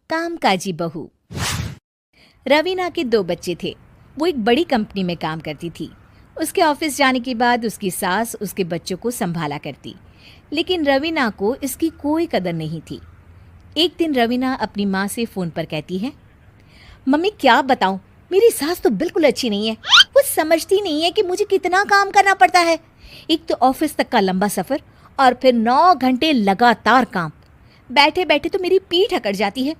कामकाजी बहू। रवीना के 2 बच्चे थे। वो एक बड़ी कंपनी में काम करती थी। उसके ऑफिस जाने के बाद उसकी सास उसके बच्चों को संभाला करती, लेकिन रवीना को इसकी कोई कदर नहीं थी। एक दिन रवीना अपनी माँ से फ़ोन पर कहती है, मम्मी क्या बताऊं, मेरी सास तो बिल्कुल अच्छी नहीं है। वो समझती नहीं है कि मुझे कितना काम करना पड़ता है। एक तो ऑफिस तक का लंबा सफ़र और फिर 9 घंटे लगातार काम। बैठे बैठे तो मेरी पीठ अकड़ जाती है।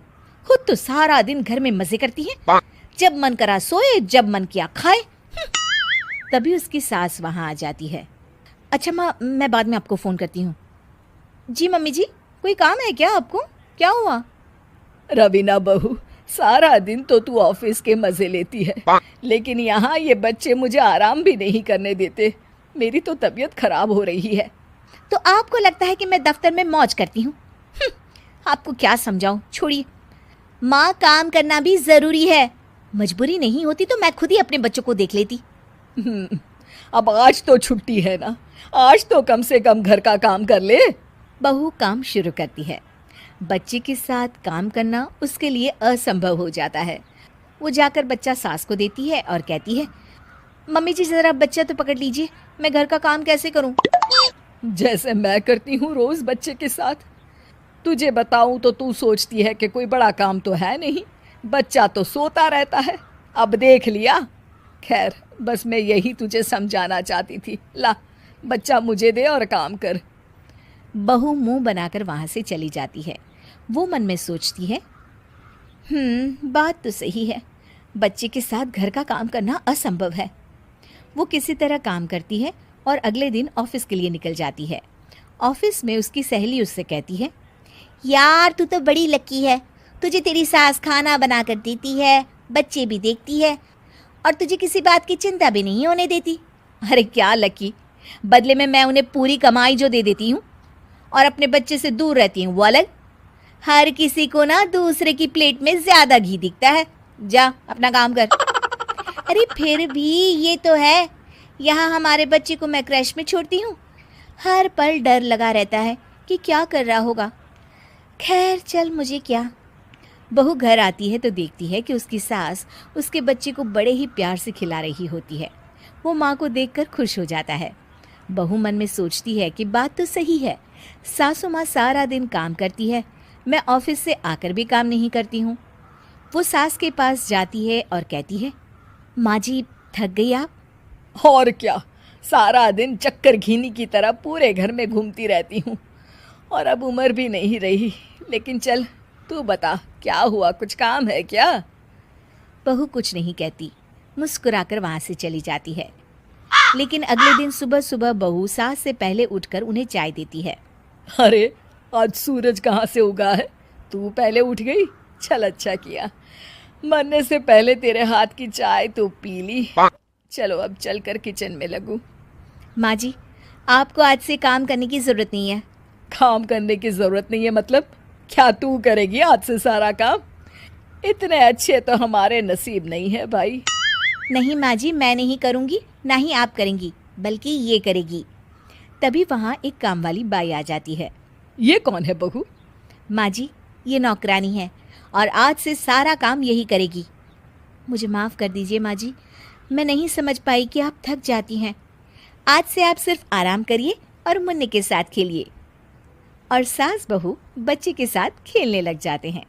खुद तो सारा दिन घर में मजे करती है, जब मन करा सोए, जब मन किया खाए। तभी उसकी सास वहां आ जाती है। अच्छा माँ, मैं बाद में आपको फ़ोन करती हूँ। जी मम्मी जी, कोई काम है क्या आपको? क्या हुआ? रवीना बहू, सारा दिन तो तू ऑफिस के मजे लेती है, लेकिन यहाँ ये बच्चे मुझे आराम भी नहीं करने देते। मेरी तो तबीयत खराब हो रही है। तो आपको लगता है कि मैं दफ्तर में मौज करती हूँ? आपको क्या समझाऊं, छोड़िए। माँ, काम करना भी ज़रूरी है। मजबूरी नहीं होती तो मैं खुद ही अपने बच्चों को देख लेती। अब आज तो छुट्टी है ना, आज तो कम से कम घर का काम कर ले। बहू काम शुरू करती है। बच्चे के साथ काम करना उसके लिए असंभव हो जाता है। वो जाकर बच्चा सास को देती है और कहती है, मम्मी जी ज़रा बच्चा तो पकड़ लीजिए, मैं घर का काम कैसे करूं? जैसे मैं करती हूँ रोज बच्चे के साथ। तुझे बताऊं तो तू सोचती है कि कोई बड़ा काम तो है नहीं, बच्चा तो सोता रहता है। अब देख लिया। खैर, बस मैं यही तुझे समझाना चाहती थी। ला, बच्चा मुझे दे और काम कर। बहू मुंह बनाकर वहां से चली जाती है। वो मन में सोचती है, बात तो सही है, बच्चे के साथ घर का काम करना असंभव है। वो किसी तरह काम करती है और अगले दिन ऑफिस के लिए निकल जाती है। ऑफिस में उसकी सहेली उससे कहती है, यार तू तो बड़ी लकी है, तुझे तेरी सास खाना बना कर देती है, बच्चे भी देखती है और तुझे किसी बात की चिंता भी नहीं होने देती। अरे क्या लकी, बदले में मैं उन्हें पूरी कमाई जो दे देती हूँ और अपने बच्चे से दूर रहती हूँ वो अलग। हर किसी को ना दूसरे की प्लेट में ज़्यादा घी दिखता है। जा अपना काम कर। अरे फिर भी ये तो है, यहाँ हमारे बच्चे को मैं क्रैश में छोड़ती हूँ, हर पल डर लगा रहता है कि क्या कर रहा होगा। खैर चल, मुझे क्या। बहू घर आती है तो देखती है कि उसकी सास उसके बच्चे को बड़े ही प्यार से खिला रही होती है। वो माँ को देखकर खुश हो जाता है। बहू मन में सोचती है कि बात तो सही है, सासू माँ सारा दिन काम करती है, मैं ऑफिस से आकर भी काम नहीं करती हूँ। वो सास के पास जाती है और कहती है, माँ जी थक गई आप? और क्या, सारा दिन चक्कर घीनी की तरह पूरे घर में घूमती रहती हूँ और अब उम्र भी नहीं रही। लेकिन चल तू बता, क्या हुआ, कुछ काम है क्या? बहू कुछ नहीं कहती, मुस्कुराकर वहाँ से चली जाती है। लेकिन अगले दिन सुबह सुबह बहू सास से पहले उठकर उन्हें चाय देती है। अरे आज सूरज कहाँ से उगा है, तू पहले उठ गई। चल अच्छा किया, मरने से पहले तेरे हाथ की चाय तो पी ली। चलो अब चलकर किचन में लगूं। माँ जी, आपको आज से काम करने की ज़रूरत नहीं है। काम करने की ज़रूरत नहीं है मतलब? क्या तू करेगी आज से सारा काम? इतने अच्छे तो हमारे नसीब नहीं है भाई। नहीं माँ जी, मैं नहीं करूँगी, ना ही आप करेंगी, बल्कि ये करेगी। तभी वहाँ एक काम वाली बाई आ जाती है। ये कौन है बहू? माँ जी, ये नौकरानी है और आज से सारा काम यही करेगी। मुझे माफ़ कर दीजिए माँ जी, मैं नहीं समझ पाई कि आप थक जाती हैं। आज से आप सिर्फ आराम करिए और मुन्ने के साथ खेलिए। और सास बहू बच्चे के साथ खेलने लग जाते हैं।